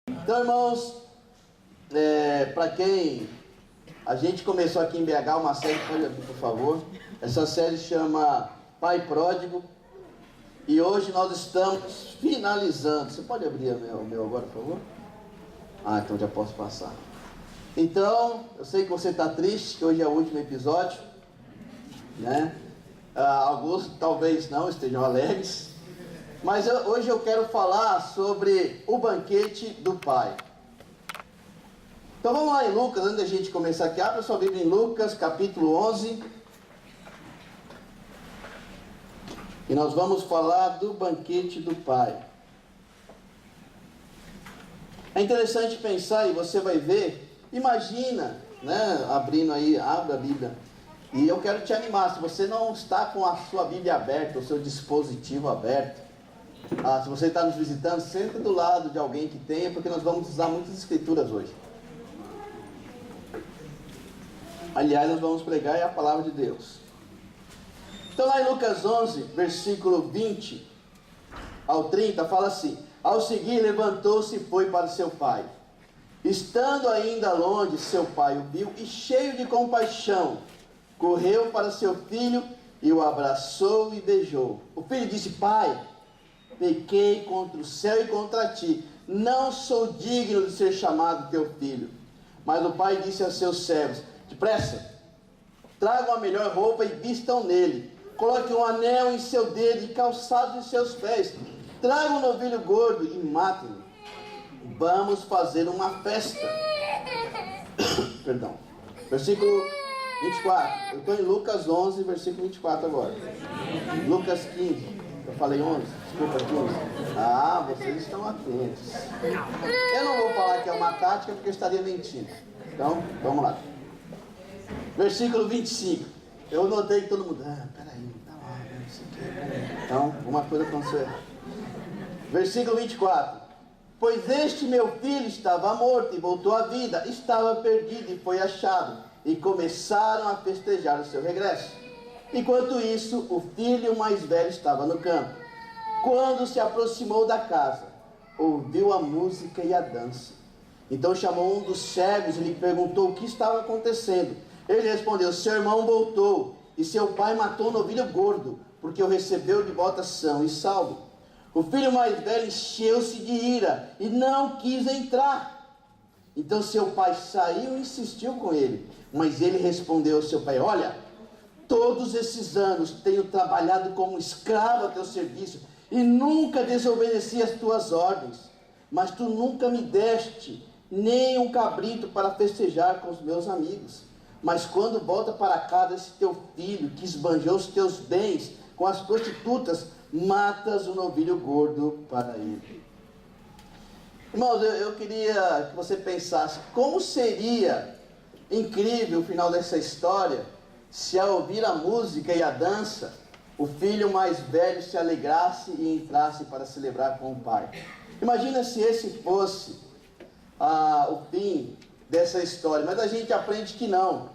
Então, irmãos, para quem a gente começou aqui em BH uma série, pode abrir, por favor. Essa série chama Pai Pródigo. E hoje nós estamos finalizando. Você pode abrir o meu agora, por favor? Ah, então já posso passar. Então, eu sei que você está triste, que hoje é o último episódio, né? Alguns talvez não estejam alegres. Mas hoje eu quero falar sobre o banquete do Pai. Então vamos lá em Lucas, antes da gente começar aqui. Abra sua Bíblia em Lucas, capítulo 11. E nós vamos falar do banquete do Pai. É interessante pensar, e você vai ver, imagina, né, abrindo aí, abre a Bíblia. E eu quero te animar, se você não está com a sua Bíblia aberta, o seu dispositivo aberto, se você está nos visitando, senta do lado de alguém que tenha, porque nós vamos usar muitas escrituras hoje. Aliás, nós vamos pregar a palavra de Deus. Então lá em Lucas 11, versículo 20 ao 30, fala assim: ao seguir, levantou-se e foi para seu pai. Estando ainda longe, seu pai o viu e, cheio de compaixão, correu para seu filho e o abraçou e beijou. O filho disse: pai, pequei contra o céu e contra ti, não sou digno de ser chamado teu filho. Mas o pai disse a seus servos: depressa, tragam a melhor roupa e vistam nele. Coloque um anel em seu dedo e calçados em seus pés. Tragam um novilho gordo e matem-no. Vamos fazer uma festa. Perdão. Versículo 24. Eu estou em Lucas 11, versículo 24 agora. Lucas 15. Eu falei 11? Desculpa, 15. Vocês estão atentos. Eu não vou falar que é uma tática porque eu estaria mentindo. Então, vamos lá. Versículo 25. Eu notei que todo mundo... peraí, tá lá, não sei o que. Então, alguma coisa aconteceu. Versículo 24. Pois este meu filho estava morto e voltou à vida, estava perdido e foi achado. E começaram a festejar o seu regresso. Enquanto isso, o filho mais velho estava no campo. Quando se aproximou da casa, ouviu a música e a dança. Então chamou um dos servos e lhe perguntou o que estava acontecendo. Ele respondeu: seu irmão voltou e seu pai matou um novilho gordo, porque o recebeu de volta são e salvo. O filho mais velho encheu-se de ira e não quis entrar. Então seu pai saiu e insistiu com ele. Mas ele respondeu ao seu pai: olha, todos esses anos tenho trabalhado como escravo a teu serviço e nunca desobedeci as tuas ordens. Mas tu nunca me deste nem um cabrito para festejar com os meus amigos. Mas quando volta para casa esse teu filho, que esbanjou os teus bens com as prostitutas, matas o novilho gordo para ele. Irmãos, eu queria que você pensasse como seria incrível o final dessa história se, ao ouvir a música e a dança, o filho mais velho se alegrasse e entrasse para celebrar com o pai. Imagina se esse fosse o fim dessa história, mas a gente aprende que não.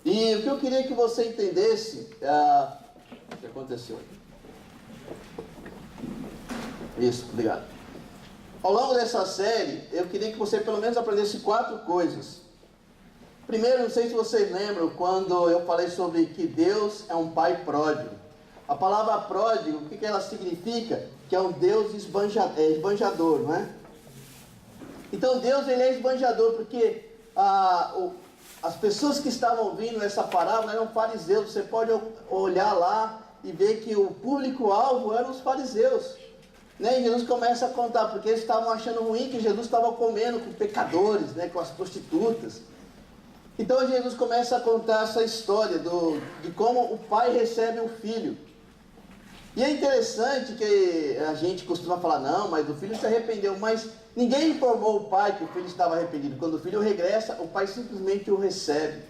E o que eu queria que você entendesse, o que aconteceu? Isso, obrigado. Ao longo dessa série, eu queria que você pelo menos aprendesse 4 coisas. Primeiro, não sei se vocês lembram, quando eu falei sobre que Deus é um pai pródigo. A palavra pródigo, o que ela significa? Que é um Deus esbanjador, não é? Então Deus, ele é esbanjador, porque as pessoas que estavam ouvindo essa parábola eram fariseus. Você pode olhar lá e ver que o público-alvo eram os fariseus, né? E Jesus começa a contar, porque eles estavam achando ruim que Jesus estava comendo com pecadores, né? Com as prostitutas. Então Jesus começa a contar essa história de como o pai recebe o filho. E é interessante que a gente costuma falar: não, mas o filho se arrependeu. Mas ninguém informou o pai que o filho estava arrependido. Quando o filho regressa, o pai simplesmente o recebe.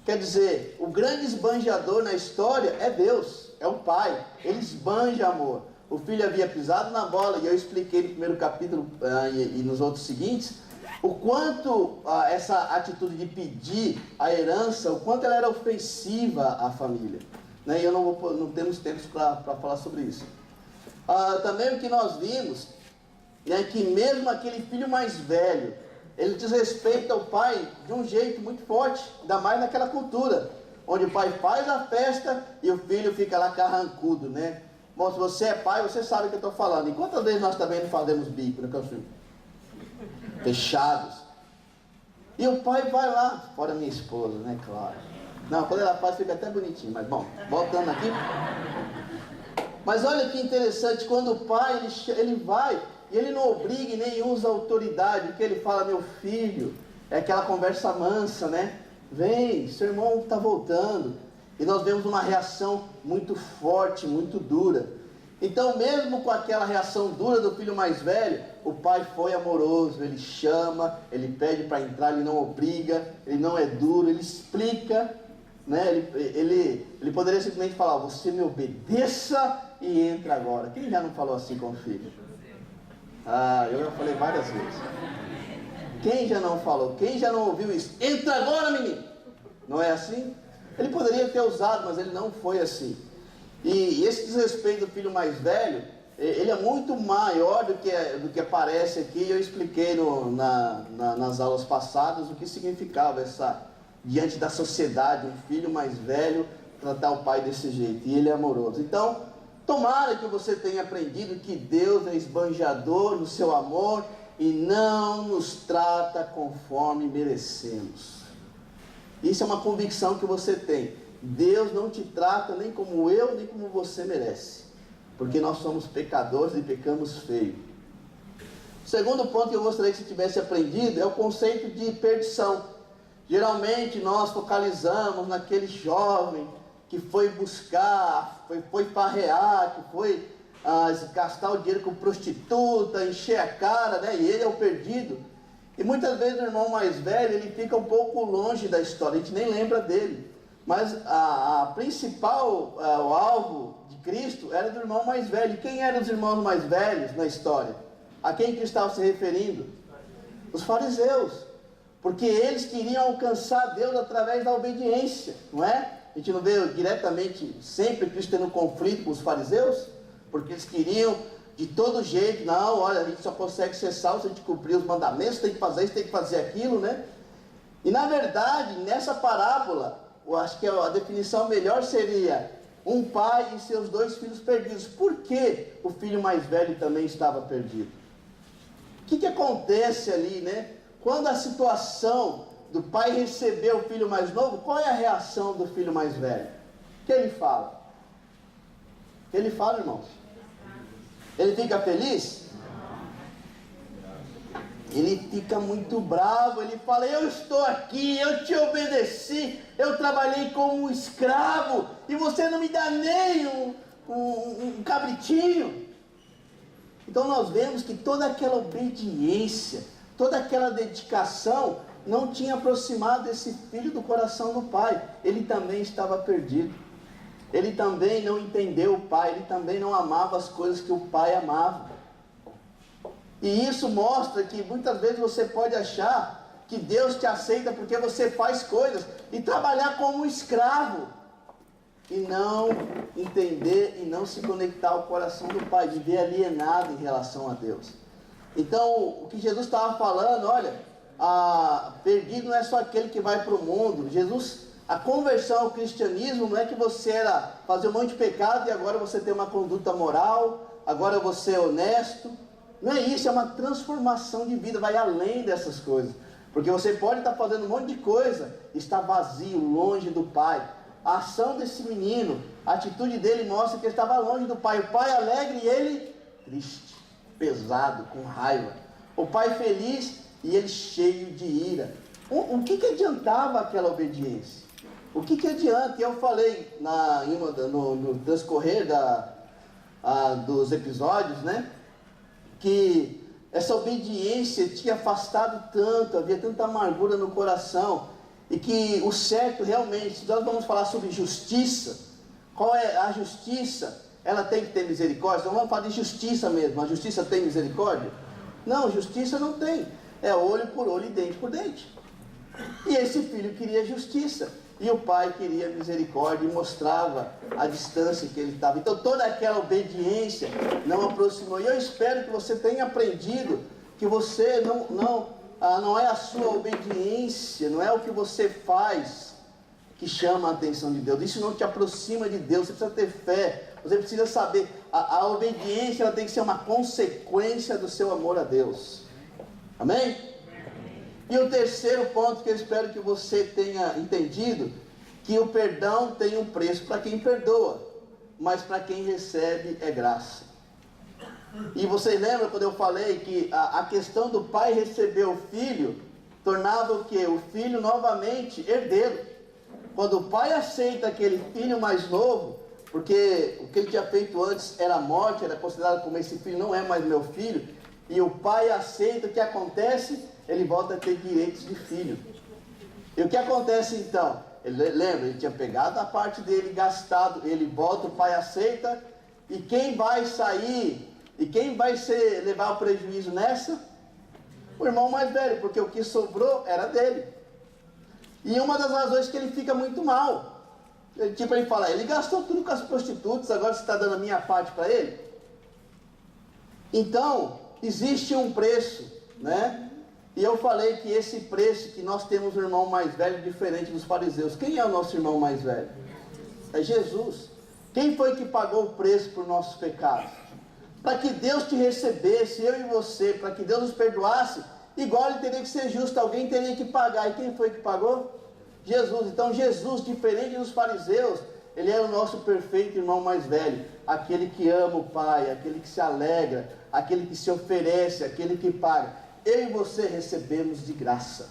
Quer dizer, o grande esbanjador na história é Deus, é o pai. Ele esbanja amor. O filho havia pisado na bola, e eu expliquei no primeiro capítulo e nos outros seguintes, o quanto essa atitude de pedir a herança, o quanto ela era ofensiva à família. Né? E eu não temos tempo para falar sobre isso. Também o que nós vimos né, que mesmo aquele filho mais velho, ele desrespeita o pai de um jeito muito forte, ainda mais naquela cultura, onde o pai faz a festa e o filho fica lá carrancudo, né? Bom, se você é pai, você sabe o que eu estou falando. E quantas vezes nós também não fazemos bico, né, Cantinho? Fechados. E o pai vai lá, fora minha esposa, né, claro. Não, quando ela faz fica até bonitinho, mas bom, voltando aqui. Mas olha que interessante, quando o pai, ele vai, e ele não obriga e nem usa autoridade, o que ele fala, meu filho, é aquela conversa mansa, né? Vem, seu irmão está voltando. E nós vemos uma reação muito forte, muito dura. Então, mesmo com aquela reação dura do filho mais velho, o pai foi amoroso, ele chama, ele pede para entrar, ele não obriga, ele não é duro, ele explica, né? Ele poderia simplesmente falar, você me obedeça e entra agora. Quem já não falou assim com o filho? Ah, eu já falei várias vezes. Quem já não falou? Quem já não ouviu isso? Entra agora, menino! Não é assim? Ele poderia ter usado, mas ele não foi assim. E esse desrespeito do filho mais velho, ele é muito maior do que aparece aqui. Eu expliquei nas aulas passadas o que significava diante da sociedade, um filho mais velho tratar o pai desse jeito. E ele é amoroso. Então, tomara que você tenha aprendido que Deus é esbanjador no seu amor e não nos trata conforme merecemos. Isso é uma convicção que você tem. Deus não te trata nem como eu, nem como você merece. Porque nós somos pecadores e pecamos feio. O segundo ponto que eu gostaria que você tivesse aprendido é o conceito de perdição. Geralmente nós focalizamos naquele jovem que foi buscar, foi farrear, que foi gastar o dinheiro com prostituta, encher a cara, né? E ele é o perdido. E muitas vezes o irmão mais velho, ele fica um pouco longe da história, a gente nem lembra dele. Mas a principal, o alvo de Cristo era do irmão mais velho. E quem eram os irmãos mais velhos na história? A quem Cristo estava se referindo? Os fariseus. Porque eles queriam alcançar Deus através da obediência, não é? A gente não vê diretamente sempre Cristo tendo um conflito com os fariseus? Porque eles queriam de todo jeito, não, olha, a gente só consegue ser salvo se a gente cumprir os mandamentos, tem que fazer isso, tem que fazer aquilo, né? E na verdade, nessa parábola, eu acho que a definição melhor seria um pai e seus 2 filhos perdidos. Por que o filho mais velho também estava perdido? O que acontece ali, né? Quando a situação do pai receber o filho mais novo, qual é a reação do filho mais velho? O que ele fala? O que ele fala, irmãos? Ele fica feliz? Ele fica muito bravo, ele fala, eu estou aqui, eu te obedeci, eu trabalhei como um escravo, e você não me dá nem um cabritinho. Então nós vemos que toda aquela obediência, toda aquela dedicação, não tinha aproximado esse filho do coração do pai. Ele também estava perdido. Ele também não entendeu o pai, ele também não amava as coisas que o pai amava. E isso mostra que muitas vezes você pode achar que Deus te aceita porque você faz coisas e trabalhar como um escravo e não entender e não se conectar ao coração do pai, viver alienado em relação a Deus. Então, o que Jesus estava falando, olha, perdido não é só aquele que vai para o mundo. A conversão ao cristianismo não é que você era fazer um monte de pecado e agora você tem uma conduta moral, agora você é honesto. Não é isso, é uma transformação de vida, vai além dessas coisas. Porque você pode estar fazendo um monte de coisa, está vazio, longe do pai. A ação desse menino, a atitude dele mostra que ele estava longe do pai. O pai alegre e ele triste, pesado, com raiva. O pai feliz e ele cheio de ira. O que adiantava aquela obediência? O que adianta? Eu falei no transcorrer dos episódios, né? Que essa obediência tinha afastado tanto, havia tanta amargura no coração, e que o certo realmente, se nós vamos falar sobre justiça, qual é a justiça? Ela tem que ter misericórdia. Então vamos falar de justiça mesmo. A justiça tem misericórdia? Não, justiça não tem. É olho por olho e dente por dente. E esse filho queria justiça. E o pai queria misericórdia e mostrava a distância que ele estava. Então toda aquela obediência não aproximou. E eu espero que você tenha aprendido que você não é a sua obediência, não é o que você faz que chama a atenção de Deus. Isso não te aproxima de Deus. Você precisa ter fé. Você precisa saber. A obediência ela tem que ser uma consequência do seu amor a Deus. Amém? E o terceiro ponto que eu espero que você tenha entendido, que o perdão tem um preço para quem perdoa, mas para quem recebe é graça. E vocês lembram quando eu falei que a questão do pai receber o filho, tornava o quê? O filho novamente herdeiro. Quando o pai aceita aquele filho mais novo, porque o que ele tinha feito antes era morte, era considerado como esse filho não é mais meu filho, e o pai aceita, o que acontece? Ele volta a ter direitos de filho. E o que acontece então? Ele tinha pegado a parte dele, gastado, ele volta, o pai aceita, e quem vai sair, e quem vai levar o prejuízo nessa? O irmão mais velho, porque o que sobrou era dele. E uma das razões que ele fica muito mal, ele fala, ele gastou tudo com as prostitutas, agora você está dando a minha parte para ele? Então, existe um preço, né? E eu falei que esse preço, que nós temos um irmão mais velho diferente dos fariseus. Quem é o nosso irmão mais velho? É Jesus. Quem foi que pagou o preço por nossos pecados? Para que Deus te recebesse, eu e você, para que Deus nos perdoasse, igual ele teria que ser justo, alguém teria que pagar. E quem foi que pagou? Jesus. Então Jesus, diferente dos fariseus, ele é o nosso perfeito irmão mais velho. Aquele que ama o Pai, aquele que se alegra, aquele que se oferece, aquele que paga. Eu e você recebemos de graça.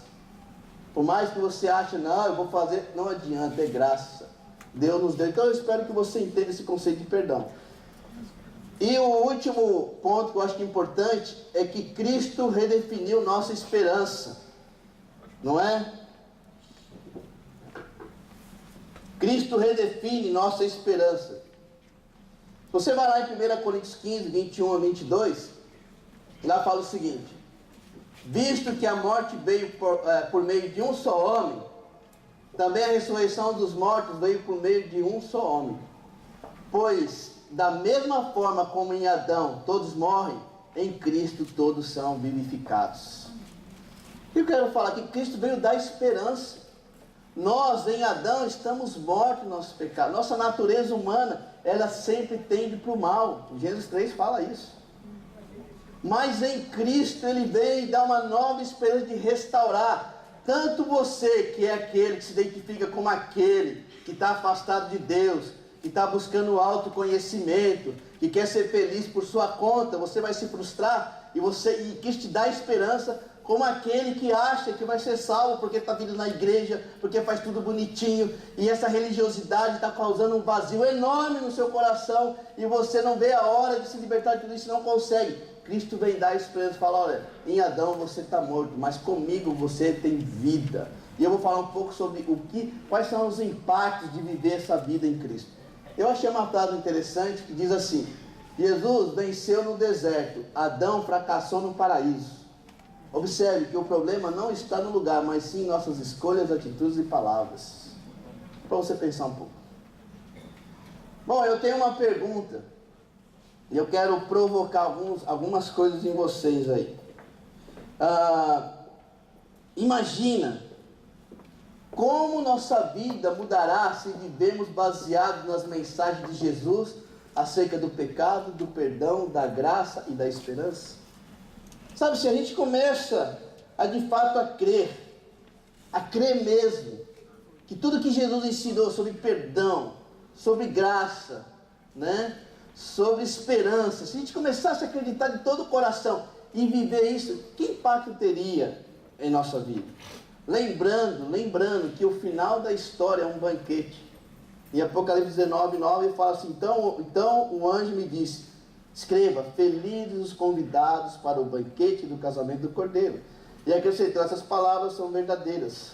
Por mais que você ache, não, eu vou fazer, não adianta, é graça. Deus nos deu. Então eu espero que você entenda esse conceito de perdão. E o último ponto que eu acho que é importante é que Cristo redefiniu nossa esperança. Não é? Cristo redefine nossa esperança. Você vai lá em 1 Coríntios 15, 21 a 22, lá fala o seguinte: visto que a morte veio por meio de um só homem, também a ressurreição dos mortos veio por meio de um só homem. Pois, da mesma forma como em Adão todos morrem, em Cristo todos são vivificados. Eu quero falar que Cristo veio dar esperança. Nós, em Adão, estamos mortos no nosso pecado. Nossa natureza humana, ela sempre tende para o mal. Gênesis 3 fala isso. Mas em Cristo Ele veio dar uma nova esperança de restaurar. Tanto você, que é aquele que se identifica como aquele que está afastado de Deus, que está buscando autoconhecimento, que quer ser feliz por sua conta, você vai se frustrar, e Cristo te dá esperança, como aquele que acha que vai ser salvo porque está vindo na igreja, porque faz tudo bonitinho, e essa religiosidade está causando um vazio enorme no seu coração, e você não vê a hora de se libertar de tudo isso, não consegue. Cristo vem dar esperança e fala, olha, em Adão você está morto, mas comigo você tem vida. E eu vou falar um pouco sobre quais são os impactos de viver essa vida em Cristo. Eu achei uma frase interessante que diz assim: Jesus venceu no deserto, Adão fracassou no paraíso. Observe que o problema não está no lugar, mas sim em nossas escolhas, atitudes e palavras. Para você pensar um pouco. Bom, eu tenho uma pergunta. E eu quero provocar algumas coisas em vocês aí. Imagina como nossa vida mudará se vivemos baseados nas mensagens de Jesus acerca do pecado, do perdão, da graça e da esperança. Sabe, se a gente começa de fato a crer mesmo, que tudo que Jesus ensinou sobre perdão, sobre graça, né, sobre esperança, se a gente começasse a acreditar de todo o coração e viver isso, que impacto teria em nossa vida? Lembrando que o final da história é um banquete. Em Apocalipse 19, 9 fala assim: então o anjo me disse, escreva, felizes os convidados para o banquete do casamento do Cordeiro. E acrescentou, essas palavras são verdadeiras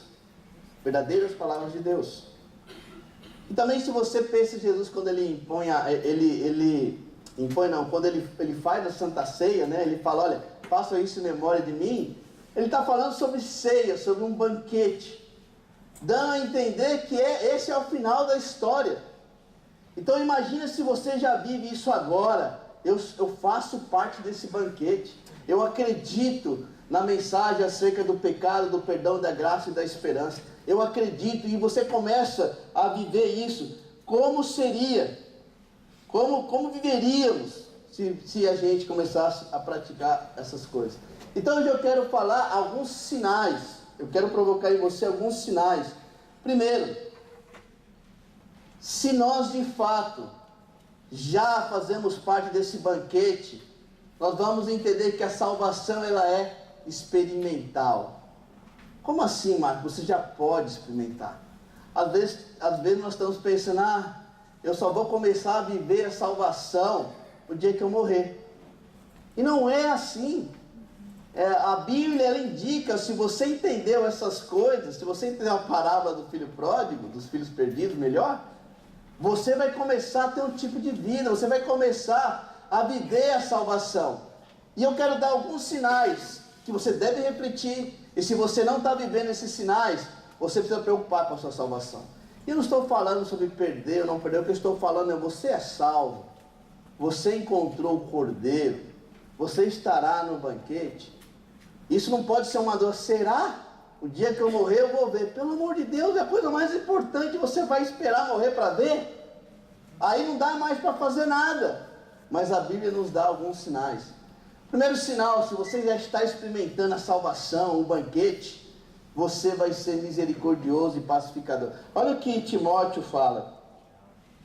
palavras de Deus. E também, se você pensa em Jesus quando ele quando ele faz a Santa Ceia, né, ele fala, olha, façam isso em memória de mim. Ele está falando sobre ceia, sobre um banquete. dando a entender que esse é o final da história. Então imagina se você já vive isso agora. Eu faço parte desse banquete. Eu acredito na mensagem acerca do pecado, do perdão, da graça e da esperança. Eu acredito, e você começa a viver isso. Como seria? Como viveríamos se a gente começasse a praticar essas coisas? Então hoje eu quero falar alguns sinais. Eu quero provocar em você alguns sinais. Primeiro, se nós de fato já fazemos parte desse banquete, nós vamos entender que a salvação ela é experimental. Como assim, Marcos? Você já pode experimentar. Às vezes nós estamos pensando, eu só vou começar a viver a salvação no dia que eu morrer. E não é assim. A Bíblia ela indica, se você entendeu essas coisas, se você entendeu a parábola do filho pródigo, dos filhos perdidos melhor, você vai começar a ter um tipo de vida, você vai começar a viver a salvação. E eu quero dar alguns sinais que você deve refletir, e se você não está vivendo esses sinais, você precisa preocupar com a sua salvação. E eu não estou falando sobre perder ou não perder, o que eu estou falando é você é salvo, você encontrou o Cordeiro, você estará no banquete. Isso não pode ser uma dor. Será? O dia que eu morrer eu vou ver. Pelo amor de Deus, é a coisa mais importante. Você vai esperar morrer para ver? Aí não dá mais para fazer nada. Mas a Bíblia nos dá alguns sinais. Primeiro sinal, se você já está experimentando a salvação, o banquete, você vai ser misericordioso e pacificador. Olha o que Timóteo fala.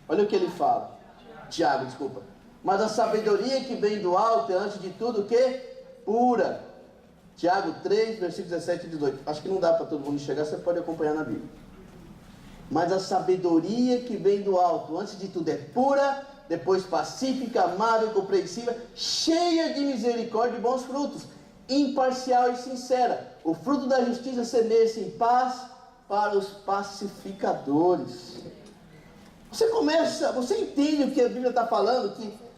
Olha o que ele fala. Tiago, desculpa. Mas a sabedoria que vem do alto é, antes de tudo, o quê? Pura. Tiago 3, versículos 17 e 18. Acho que não dá para todo mundo enxergar, você pode acompanhar na Bíblia. Mas a sabedoria que vem do alto, antes de tudo, é pura, depois pacífica, amável, compreensiva, cheia de misericórdia e bons frutos, imparcial e sincera. O fruto da justiça semeia-se em paz para os pacificadores. Você entende o que a Bíblia está falando? Que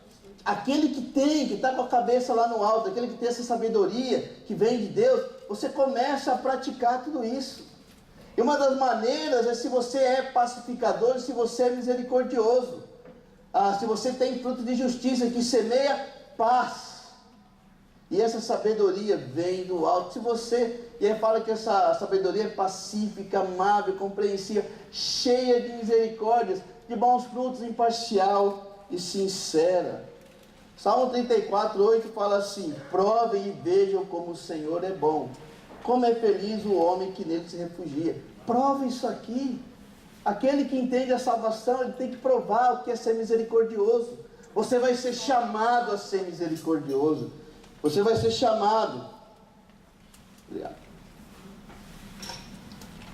aquele que está com a cabeça lá no alto, aquele que tem essa sabedoria que vem de Deus, você começa a praticar tudo isso. E uma das maneiras é se você é pacificador, se você é misericordioso, se você tem fruto de justiça que semeia paz. E essa sabedoria vem do alto. E aí fala que essa sabedoria é pacífica, amável, compreensiva, cheia de misericórdias, de bons frutos, imparcial e sincera. Salmo 34, 8 fala assim: provem e vejam como o Senhor é bom, como é feliz o homem que nele se refugia. Prova isso aqui. Aquele que entende a salvação, ele tem que provar o que é ser misericordioso. Você vai ser chamado a ser misericordioso. Você vai ser chamado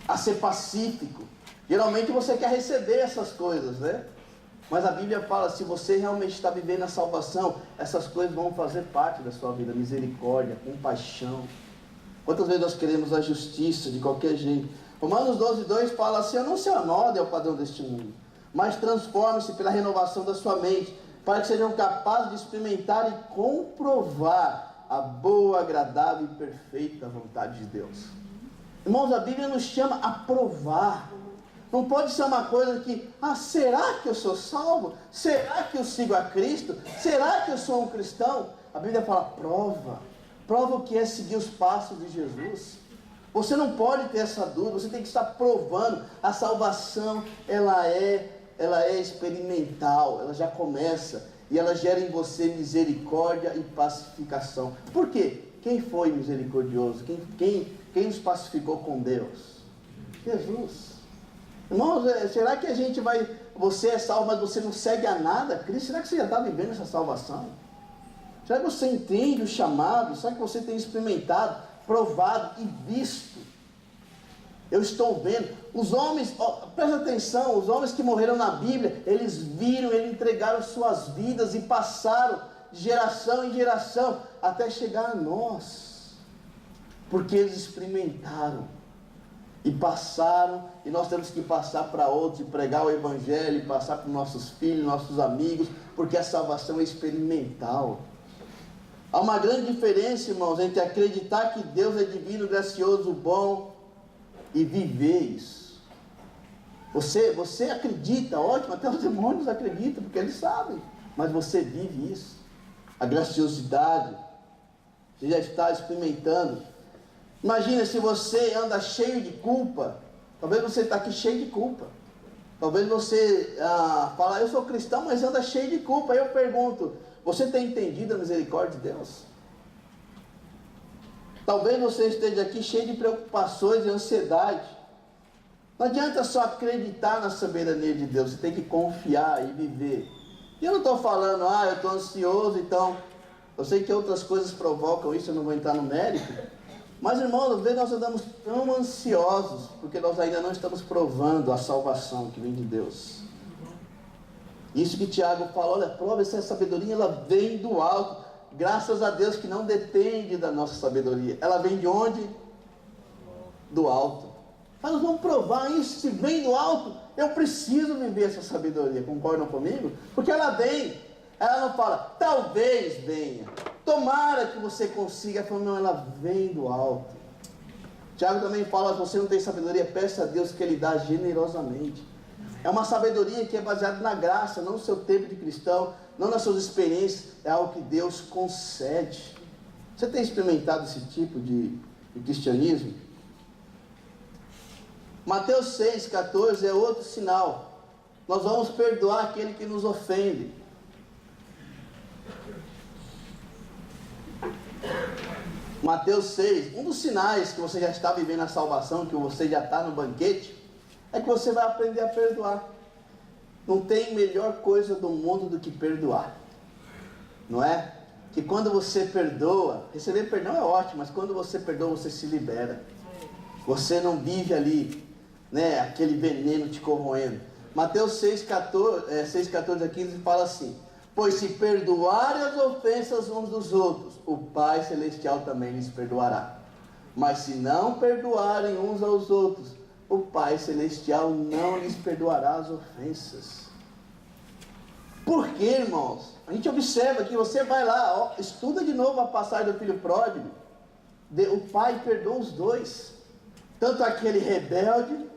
a ser pacífico. Geralmente você quer receber essas coisas, né? Mas a Bíblia fala, se você realmente está vivendo a salvação, essas coisas vão fazer parte da sua vida. Misericórdia, compaixão. Quantas vezes nós queremos a justiça de qualquer jeito? Romanos 12, 2 fala assim: não se amolde ao padrão deste mundo, mas transforme-se pela renovação da sua mente, para que sejam capazes de experimentar e comprovar a boa, agradável e perfeita vontade de Deus. Irmãos, a Bíblia nos chama a provar. Não pode ser uma coisa que, será que eu sou salvo? Será que eu sigo a Cristo? Será que eu sou um cristão? A Bíblia fala, prova. Prova o que é seguir os passos de Jesus. Você não pode ter essa dúvida, você tem que estar provando. A salvação, ela é experimental, ela já começa. E ela gera em você misericórdia e pacificação. Por quê? Quem foi misericordioso? Quem nos pacificou com Deus? Jesus. Irmãos, será que você é salvo, mas você não segue a nada Cristo? Será que você já está vivendo essa salvação? Será que você entende o chamado? Será que você tem experimentado, provado e visto? Eu estou vendo. Os homens, presta atenção, os homens que morreram na Bíblia, eles viram, eles entregaram suas vidas e passaram de geração em geração, até chegar a nós. Porque eles experimentaram. E passaram, e nós temos que passar para outros, e pregar o Evangelho, e passar para os nossos filhos, nossos amigos, porque a salvação é experimental. Há uma grande diferença, irmãos, entre acreditar que Deus é divino, gracioso, bom, e viver isso. Você acredita, ótimo, até os demônios acreditam, porque eles sabem. Mas você vive isso. A graciosidade. Você já está experimentando. Imagina se você anda cheio de culpa. Talvez você está aqui cheio de culpa. Talvez você fala, eu sou cristão, mas anda cheio de culpa. Aí eu pergunto, você tem entendido a misericórdia de Deus? Talvez você esteja aqui cheio de preocupações e ansiedade. Não adianta só acreditar na soberania de Deus, você tem que confiar e viver. E eu não estou falando, eu estou ansioso, então, eu sei que outras coisas provocam isso, eu não vou entrar no mérito. Mas, irmãos, às vezes nós andamos tão ansiosos, porque nós ainda não estamos provando a salvação que vem de Deus. Isso que Tiago fala, olha, prova essa sabedoria, ela vem do alto. Graças a Deus que não depende da nossa sabedoria. Ela vem de onde? Do alto. Mas nós vamos provar isso, se vem do alto, eu preciso viver essa sabedoria, concordam comigo? Porque ela vem, ela não fala, talvez venha, tomara que você consiga, ela fala, não, ela vem do alto. Tiago também fala, se você não tem sabedoria, peça a Deus que Ele dá generosamente. É uma sabedoria que é baseada na graça, não no seu tempo de cristão, não nas suas experiências, é algo que Deus concede. Você tem experimentado esse tipo de cristianismo? Mateus 6,14 é outro sinal. Nós vamos perdoar aquele que nos ofende. Mateus 6, um dos sinais que você já está vivendo a salvação, que você já está no banquete, é que você vai aprender a perdoar. Não tem melhor coisa do mundo do que perdoar, não é? Que quando você perdoa, receber perdão é ótimo, mas quando você perdoa, você se libera. Você não vive ali, né, aquele veneno te corroendo. Mateus 6,14 a 15 fala assim: pois se perdoarem as ofensas uns dos outros, o Pai Celestial também lhes perdoará. Mas se não perdoarem uns aos outros, o Pai Celestial não lhes perdoará as ofensas. Por quê, irmãos? A gente observa que você vai lá, estuda de novo a passagem do filho pródigo. O pai perdoa os dois, tanto aquele rebelde,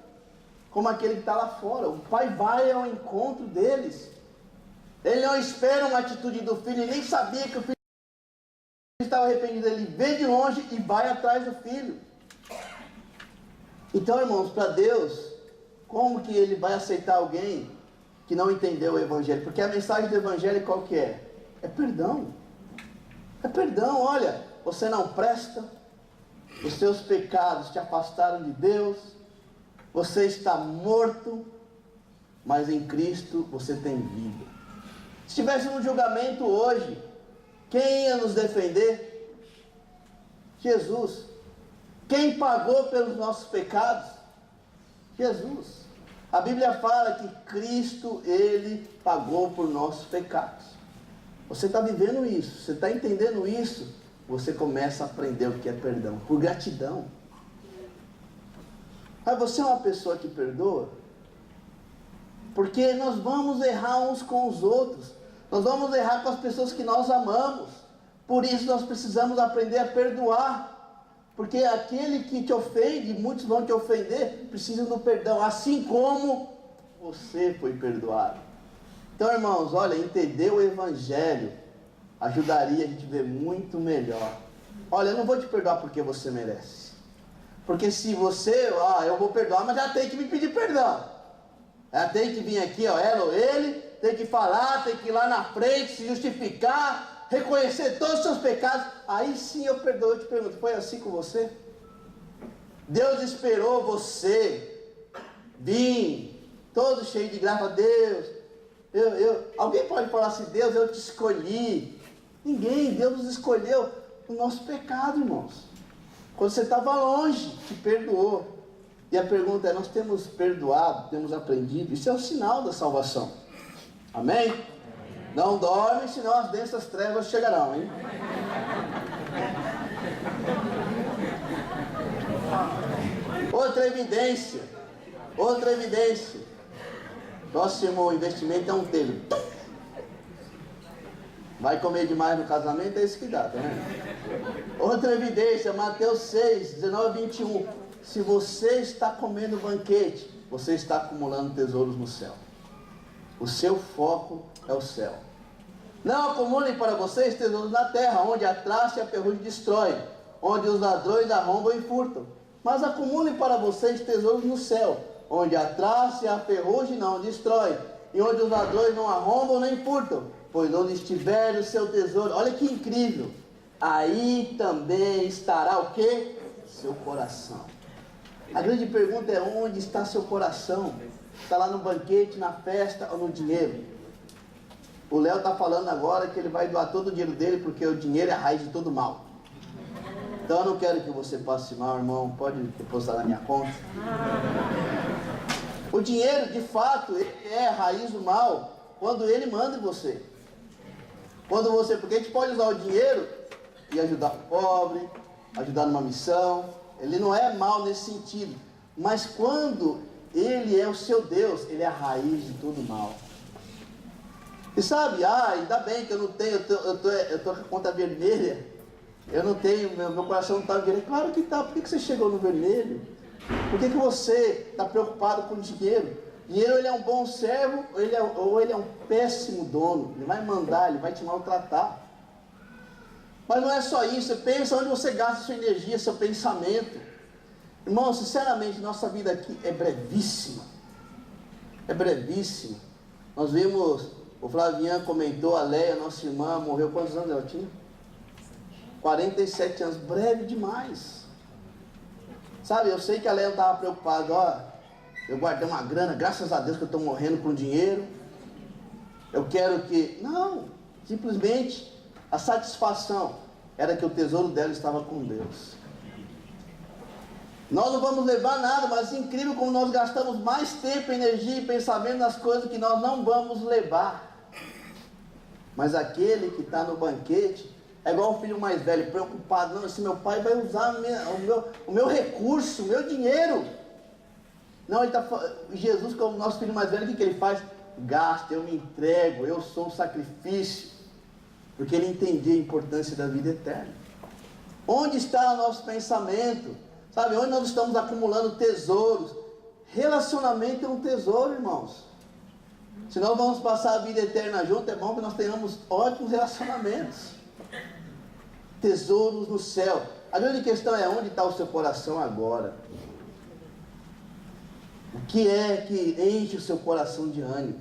como aquele que está lá fora. O pai vai ao encontro deles. Ele não espera uma atitude do filho, ele nem sabia que o filho estava arrependido. Ele vê de longe e vai atrás do filho. Então, irmãos, para Deus, como que Ele vai aceitar alguém que não entendeu o Evangelho? Porque a mensagem do Evangelho qual que é? É perdão. É perdão. Olha, você não presta, os seus pecados te afastaram de Deus, você está morto, mas em Cristo você tem vida. Se tivesse um julgamento hoje, quem ia nos defender? Jesus. Quem pagou pelos nossos pecados? Jesus. A Bíblia fala que Cristo, Ele pagou por nossos pecados. Você está vivendo isso, você está entendendo isso, você começa a aprender o que é perdão, por gratidão. Mas você é uma pessoa que perdoa? Porque nós vamos errar uns com os outros, nós vamos errar com as pessoas que nós amamos, por isso nós precisamos aprender a perdoar. Porque aquele que te ofende, muitos vão te ofender, precisam do perdão, assim como você foi perdoado. Então, irmãos, olha, entender o Evangelho ajudaria a gente a ver muito melhor. Olha, eu não vou te perdoar porque você merece. Porque se você, eu vou perdoar, mas já tem que me pedir perdão. Já tem que vir aqui, ela ou ele, tem que falar, tem que ir lá na frente, se justificar, reconhecer todos os seus pecados, aí sim eu perdoo. Eu te pergunto, foi assim com você? Deus esperou você vir, todo cheio de graça. Deus, alguém pode falar assim, Deus, eu te escolhi? Ninguém. Deus nos escolheu o nosso pecado, irmãos. Quando você estava longe, te perdoou. E a pergunta é, nós temos perdoado, temos aprendido? Isso é o sinal da salvação. Amém? Não dorme, senão as densas trevas chegarão, hein? Outra evidência. Próximo investimento é um telho. Vai comer demais no casamento, é isso que dá, tá vendo? Outra evidência, Mateus 6, 19 e 21. Se você está comendo banquete você está acumulando tesouros no céu. O seu foco é o céu. Não acumulem para vocês tesouros na terra, onde a traça e a ferrugem destrói, onde os ladrões arrombam e furtam. Mas acumulem para vocês tesouros no céu, onde a traça e a ferrugem não destrói, e onde os ladrões não arrombam nem furtam. Pois onde estiver o seu tesouro, olha que incrível, aí também estará o quê? Seu coração. A grande pergunta é: onde está seu coração? Está lá no banquete, na festa ou no dinheiro? O Léo está falando agora que ele vai doar todo o dinheiro dele, porque o dinheiro é a raiz de todo mal. Então eu não quero que você passe mal, irmão. Pode depositar na minha conta. O dinheiro, de fato, ele é a raiz do mal quando ele manda em você. Porque a gente pode usar o dinheiro e ajudar o pobre, ajudar numa missão. Ele não é mal nesse sentido. Mas quando ele é o seu Deus, ele é a raiz de todo mal. E sabe, ainda bem que eu não tenho, eu tô com a conta vermelha. Eu não tenho, meu coração não está vermelho. Claro que está. Por que você chegou no vermelho? Por que você está preocupado com o dinheiro? Dinheiro, ele é um bom servo ou ele é um péssimo dono. Ele vai mandar, ele vai te maltratar. Mas não é só isso. Pensa onde você gasta sua energia, seu pensamento. Irmão, sinceramente, nossa vida aqui é brevíssima. É brevíssima. Nós vimos, o Flavian comentou, a Leia, nossa irmã, morreu quantos anos ela tinha? 47 anos, breve demais. Sabe, eu sei que a Leia estava preocupada, eu guardei uma grana, graças a Deus que eu estou morrendo com dinheiro. Eu quero que... Não, simplesmente a satisfação era que o tesouro dela estava com Deus. Nós não vamos levar nada, mas é incrível como nós gastamos mais tempo, energia e pensamento nas coisas que nós não vamos levar. Mas aquele que está no banquete é igual o filho mais velho, preocupado: não, se meu pai vai usar o meu recurso, o meu dinheiro. Não, Jesus, como nosso filho mais velho, o que ele faz? Gasta, eu me entrego, eu sou o sacrifício. Porque ele entendia a importância da vida eterna. Onde está o nosso pensamento? Sabe, onde nós estamos acumulando tesouros? Relacionamento é um tesouro, irmãos. Se nós vamos passar a vida eterna junto, é bom que nós tenhamos ótimos relacionamentos. Tesouros no céu. A grande questão é: onde está o seu coração agora? O que é que enche o seu coração de ânimo?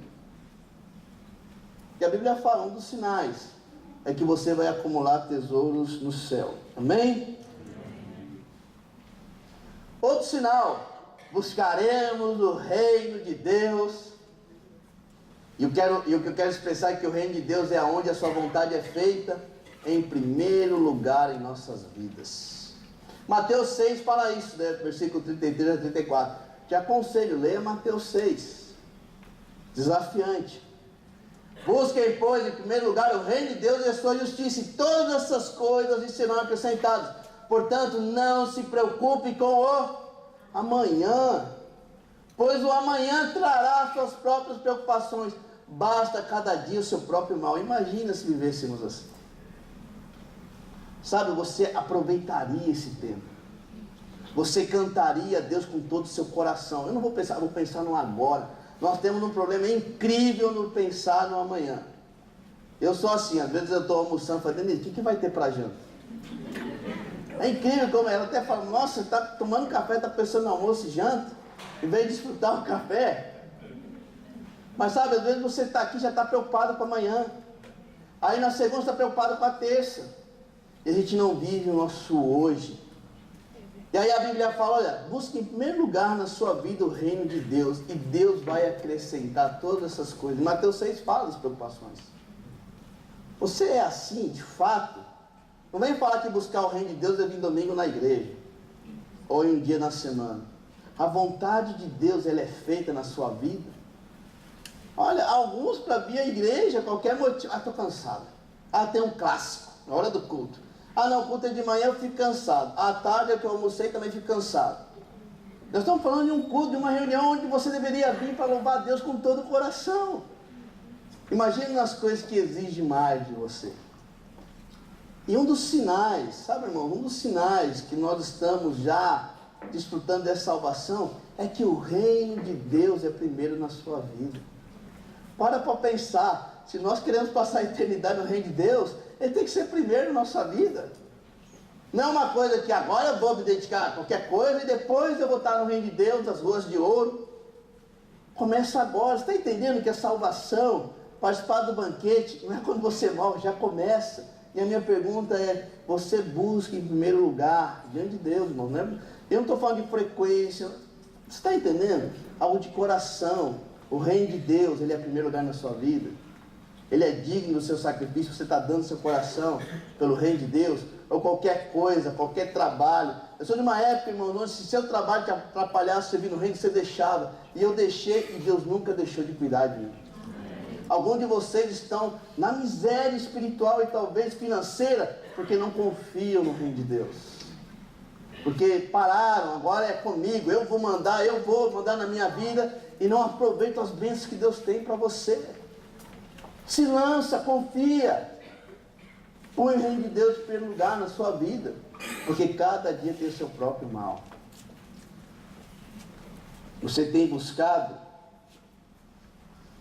E a Bíblia fala, um dos sinais é que você vai acumular tesouros no céu. Amém? Outro sinal: buscaremos o reino de Deus. E o que eu quero expressar é que o reino de Deus é onde a sua vontade é feita em primeiro lugar em nossas vidas. Mateus 6 fala isso, né? Versículo 33 a 34. Te aconselho, leia Mateus 6. Desafiante. Busquem, pois, em primeiro lugar o reino de Deus e a sua justiça, e todas essas coisas lhes serão acrescentadas. Portanto, não se preocupe com o amanhã, pois o amanhã trará suas próprias preocupações. Basta cada dia o seu próprio mal. Imagina se vivêssemos assim. Sabe, você aproveitaria esse tempo. Você cantaria a Deus com todo o seu coração. Eu não vou pensar, vou pensar no agora. Nós temos um problema incrível no pensar no amanhã. Eu sou assim, às vezes eu estou almoçando, falando: Denise, o que vai ter para janta? É incrível como ela até fala: nossa, está tomando café, está pensando no almoço e janta, em vez de desfrutar o café. Mas sabe, às vezes você está aqui e já está preocupado com amanhã. Aí na segunda está preocupado com a terça. E a gente não vive o nosso hoje. E aí a Bíblia fala: olha, busque em primeiro lugar na sua vida o reino de Deus, e Deus vai acrescentar todas essas coisas. Mateus 6 fala das preocupações. Você é assim, de fato? Não vem falar que buscar o reino de Deus é vir domingo na igreja, ou em um dia na semana. A vontade de Deus, ela é feita na sua vida. Olha, alguns para vir à igreja, qualquer motivo: estou cansado. Tem um clássico, na hora do culto. Não, culto é de manhã, eu fico cansado. À tarde, que eu almocei, também fico cansado. Nós estamos falando de um culto, de uma reunião onde você deveria vir para louvar a Deus com todo o coração. Imagine as coisas que exigem mais de você. E um dos sinais, sabe, irmão, um dos sinais que nós estamos já desfrutando dessa salvação é que o reino de Deus é primeiro na sua vida. Para pensar, se nós queremos passar a eternidade no reino de Deus, ele tem que ser primeiro na nossa vida. Não é uma coisa que agora eu vou me dedicar a qualquer coisa e depois eu vou estar no reino de Deus, das ruas de ouro. Começa agora. Você está entendendo que a salvação, participar do banquete, não é quando você morre, já começa. E a minha pergunta é, você busca em primeiro lugar, diante de Deus, irmão. Não é? Eu não estou falando de frequência. Você está entendendo? Algo de coração. O reino de Deus, ele é em primeiro lugar na sua vida. Ele é digno do seu sacrifício. Você está dando seu coração pelo reino de Deus. Ou qualquer coisa, qualquer trabalho. Eu sou de uma época, irmão, onde se seu trabalho te atrapalhasse, você vir no reino, você deixava. E eu deixei, e Deus nunca deixou de cuidar de mim. Alguns de vocês estão na miséria espiritual e talvez financeira, porque não confiam no reino de Deus. Porque pararam, agora é comigo, eu vou mandar na minha vida, e não aproveitam as bênçãos que Deus tem para você. Se lança, confia. Põe o reino de Deus em primeiro lugar na sua vida, porque cada dia tem o seu próprio mal. Você tem buscado?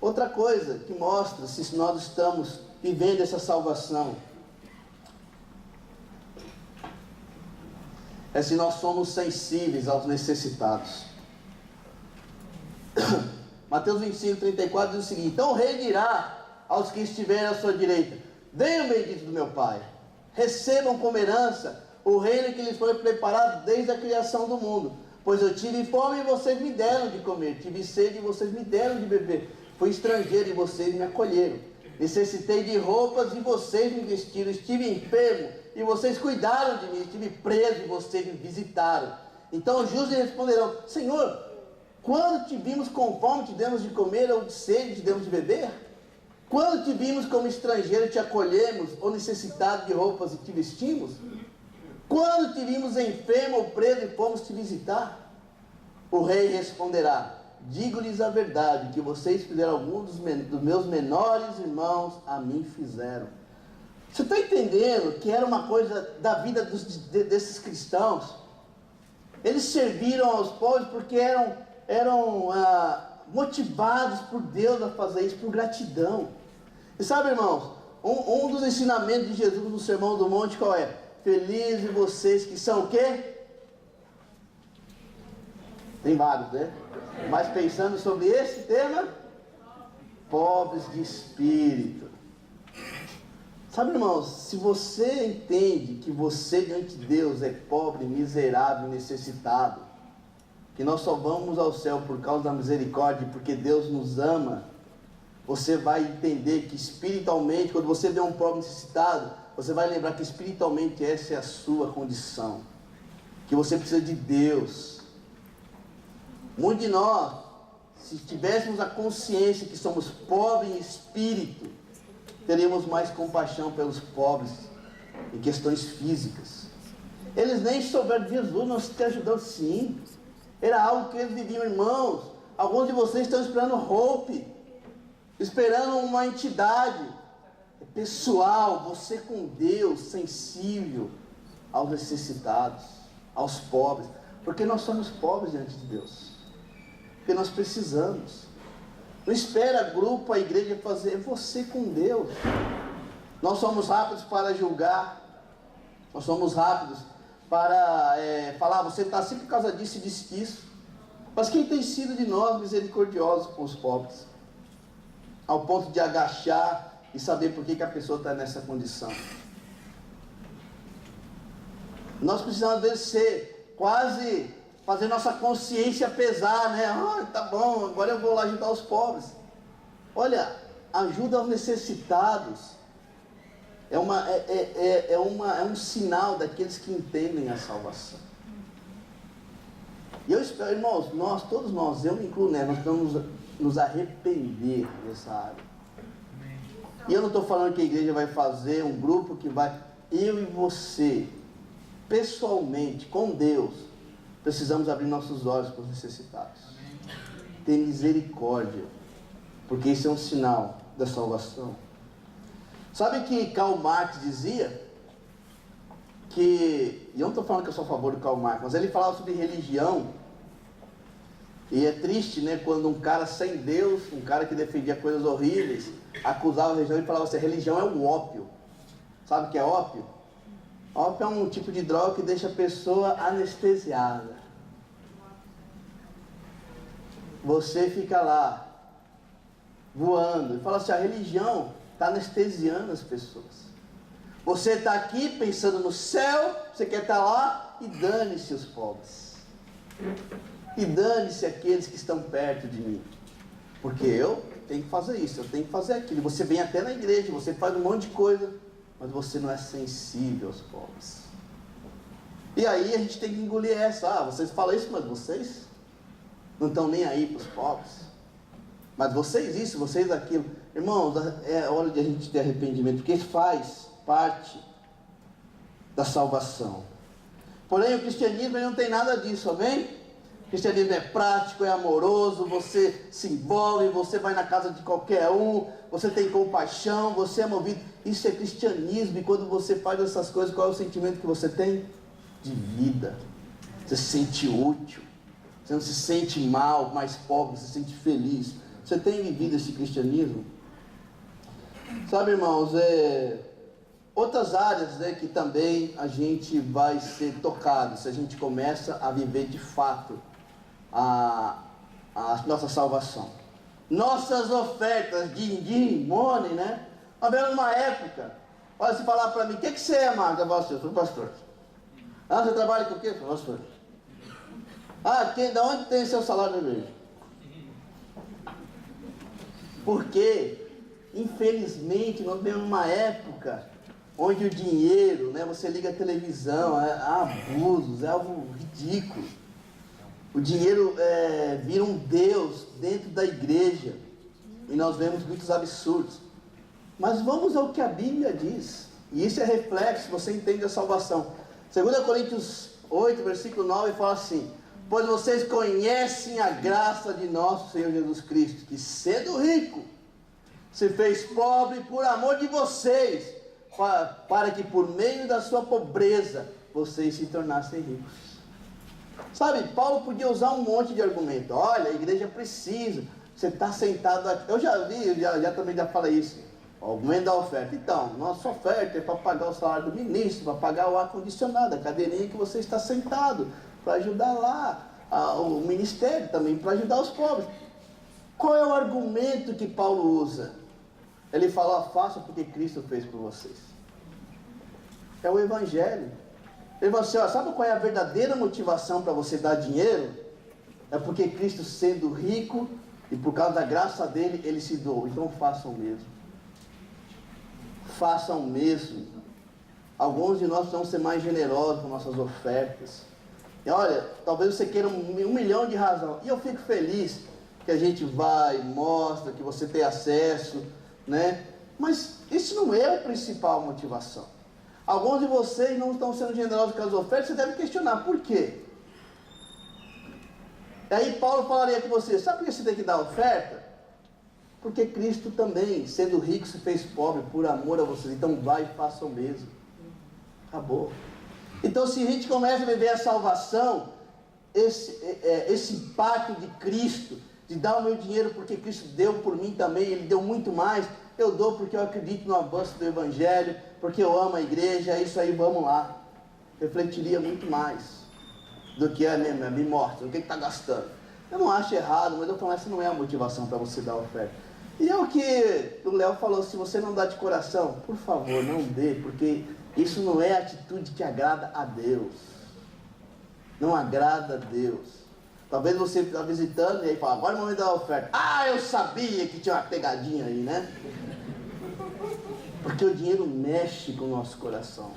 Outra coisa que mostra se nós estamos vivendo essa salvação é se nós somos sensíveis aos necessitados. Mateus 25, 34 diz o seguinte: então o rei dirá aos que estiverem à sua direita: venham, benditos do meu Pai, recebam como herança o reino que lhes foi preparado desde a criação do mundo. Pois eu tive fome e vocês me deram de comer, tive sede e vocês me deram de beber, fui estrangeiro e vocês me acolheram, necessitei de roupas e vocês me vestiram, estive enfermo e vocês cuidaram de mim, estive preso e vocês me visitaram. Então os justos responderão: Senhor, quando te vimos com fome, te demos de comer, ou de sede, te demos de beber? Quando te vimos como estrangeiro, te acolhemos, ou necessitado de roupas e te vestimos? Quando te vimos enfermo ou preso e fomos te visitar? O rei responderá: digo-lhes a verdade, que vocês fizeram algum dos meus menores irmãos, a mim fizeram. Você está entendendo que era uma coisa da vida desses cristãos? Eles serviram aos pobres porque eram motivados por Deus a fazer isso, por gratidão. E sabe, irmãos, um dos ensinamentos de Jesus no Sermão do Monte qual é? Felizes vocês que são o quê? Tem vários, né? Mas pensando sobre esse tema, pobres de espírito. Sabe, irmãos, se você entende que você diante de Deus é pobre, miserável, necessitado, que nós só vamos ao céu por causa da misericórdia, porque Deus nos ama, você vai entender que espiritualmente, quando você vê um pobre necessitado, você vai lembrar que espiritualmente essa é a sua condição, que você precisa de Deus. Muitos de nós, se tivéssemos a consciência que somos pobres em espírito, teríamos mais compaixão pelos pobres em questões físicas. Eles nem souberam de Jesus, nós te ajudamos sim. Era algo que eles viviam, irmãos. Alguns de vocês estão esperando hope, esperando uma entidade. É pessoal, você com Deus, sensível aos necessitados, aos pobres. Porque nós somos pobres diante de Deus. Porque nós precisamos. Não espera grupo, a igreja fazer, é você com Deus. Nós somos rápidos para julgar. Nós somos rápidos para falar, você está assim por causa disso e disso. Mas quem tem sido de nós misericordiosos com os pobres? Ao ponto de agachar e saber por que a pessoa está nessa condição. Nós precisamos, às vezes, ser quase, fazer nossa consciência pesar, né? Tá bom, agora eu vou lá ajudar os pobres. Olha, ajuda aos necessitados é um sinal daqueles que entendem a salvação. E eu espero, irmãos, todos nós, eu me incluo, né? Nós vamos nos arrepender dessa área. E eu não estou falando que a igreja vai fazer um grupo que vai... Eu e você, pessoalmente, com Deus, precisamos abrir nossos olhos para os necessitados. Ter misericórdia, porque isso é um sinal da salvação. Sabe que Karl Marx dizia que... E eu não estou falando que eu sou a favor do Karl Marx, mas ele falava sobre religião. E é triste, né, quando um cara sem Deus, um cara que defendia coisas horríveis, acusava a religião e falava assim, a religião é o ópio. Sabe o que é ópio? Ópio é um tipo de droga que deixa a pessoa anestesiada. Você fica lá, voando, e fala assim, a religião está anestesiando as pessoas. Você está aqui pensando no céu, você quer estar lá, e dane-se os pobres. E dane-se aqueles que estão perto de mim. Porque eu tenho que fazer isso, eu tenho que fazer aquilo. Você vem até na igreja, você faz um monte de coisa, mas você não é sensível aos pobres. E aí a gente tem que engolir essa. Ah, vocês falam isso, mas vocês não estão nem aí para os pobres. Mas vocês isso, vocês aquilo. Irmãos, é hora de a gente ter arrependimento, porque faz parte da salvação. Porém, o cristianismo não tem nada disso, amém? O cristianismo é prático, é amoroso, você se envolve, você vai na casa de qualquer um, você tem compaixão, você é movido. Isso é cristianismo, e quando você faz essas coisas, qual é o sentimento que você tem? De vida. Você se sente útil, você não se sente mal, mais pobre, você se sente feliz. Você tem vivido esse cristianismo? Sabe, irmãos, outras áreas, né, que também a gente vai ser tocado, se a gente começa a viver de fato a nossa salvação. Nossas ofertas, din-din, money, né? Havendo uma época, olha, se falar para mim, o que você é, Marcos? Eu sou pastor. Ah, você trabalha com o quê? Eu sou pastor. Ah, da onde tem seu salário da igreja? Porque, infelizmente, nós vivemos uma época onde o dinheiro, né, você liga a televisão, há abusos, é algo ridículo. O dinheiro vira um Deus dentro da igreja, e nós vemos muitos absurdos. Mas vamos ao que a Bíblia diz, e isso é reflexo, você entende a salvação. 2 Coríntios 8, versículo 9, fala assim, pois vocês conhecem a graça de nosso Senhor Jesus Cristo, que sendo rico, se fez pobre por amor de vocês, para que por meio da sua pobreza, vocês se tornassem ricos. Sabe, Paulo podia usar um monte de argumento. Olha, a igreja precisa, você está sentado aqui. Eu já vi, também já falei isso. O aumento da oferta. Então, nossa oferta é para pagar o salário do ministro, para pagar o ar-condicionado, a cadeirinha que você está sentado, para ajudar lá o ministério também, para ajudar os pobres. Qual é o argumento que Paulo usa? Ele fala, faça porque Cristo fez por vocês. É o Evangelho. Ele fala assim, ó, sabe qual é a verdadeira motivação para você dar dinheiro? É porque Cristo, sendo rico, e por causa da graça dele, ele se doou. Então façam o mesmo. Façam o mesmo. Alguns de nós precisamos ser mais generosos com nossas ofertas. E olha, talvez você queira um milhão de razões. E eu fico feliz que a gente vai, mostra, que você tem acesso, né? Mas isso não é a principal motivação. Alguns de vocês não estão sendo generosos com as ofertas, você deve questionar, por quê? E aí Paulo falaria com você, sabe por que você tem que dar oferta? Porque Cristo também, sendo rico, se fez pobre por amor a vocês. Então vai e faça o mesmo. Acabou. Então se a gente começa a viver a salvação, esse impacto de Cristo, de dar o meu dinheiro porque Cristo deu por mim também, Ele deu muito mais, eu dou porque eu acredito no avanço do Evangelho, porque eu amo a igreja, é isso aí, vamos lá. Refletiria muito mais do que me mostra, o que está gastando. Eu não acho errado, mas eu falo, essa não é a motivação para você dar oferta. E é o que o Léo falou, se você não dá de coração, por favor, não dê, porque isso não é a atitude que agrada a Deus. Não agrada a Deus. Talvez você está visitando e aí fala, agora é o momento da oferta. Ah, eu sabia que tinha uma pegadinha aí, né? Porque o dinheiro mexe com o nosso coração.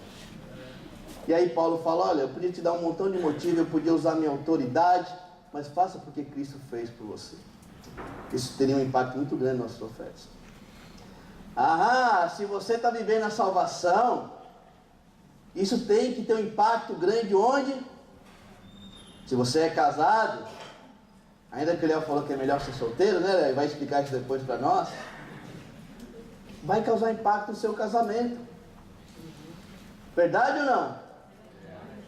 E aí Paulo fala, olha, eu podia te dar um montão de motivo, eu podia usar minha autoridade, mas faça porque Cristo fez por você. Isso teria um impacto muito grande nas suas ofertas. Ah, se você está vivendo a salvação, isso tem que ter um impacto grande onde? Se você é casado, ainda que o Léo falou que é melhor ser solteiro, né? Ele vai explicar isso depois para nós. Vai causar impacto no seu casamento. Verdade ou não?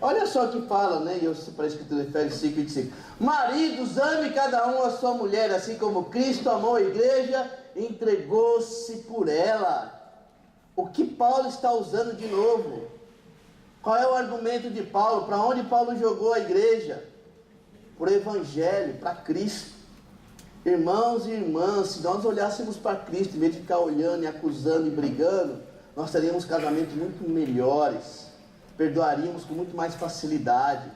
Olha só o que fala, né? Eu separei a escritura de Efésios 5, 25. Maridos, ame cada um a sua mulher, assim como Cristo amou a igreja, entregou-se por ela. O que Paulo está usando de novo? Qual é o argumento de Paulo? Para onde Paulo jogou a igreja? Para o Evangelho, para Cristo. Irmãos e irmãs, se nós olhássemos para Cristo, em vez de ficar olhando e acusando e brigando, nós teríamos casamentos muito melhores. Perdoaríamos com muito mais facilidade.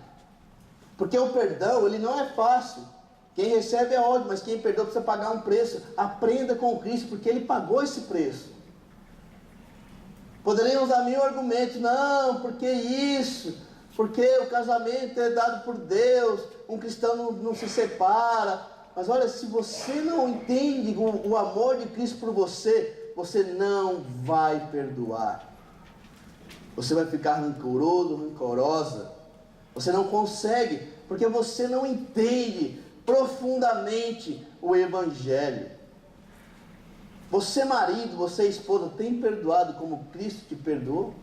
Porque o perdão, ele não é fácil. Quem recebe é ótimo, mas quem perdoa precisa pagar um preço. Aprenda com Cristo, porque Ele pagou esse preço. Poderiam usar mil argumentos. Não, porque isso? Porque o casamento é dado por Deus. Um cristão não se separa. Mas olha, se você não entende o amor de Cristo por você, você não vai perdoar. Você vai ficar rancoroso, rancorosa. Você não consegue, porque você não entende profundamente o Evangelho. Você marido, você esposa, tem perdoado como Cristo te perdoou?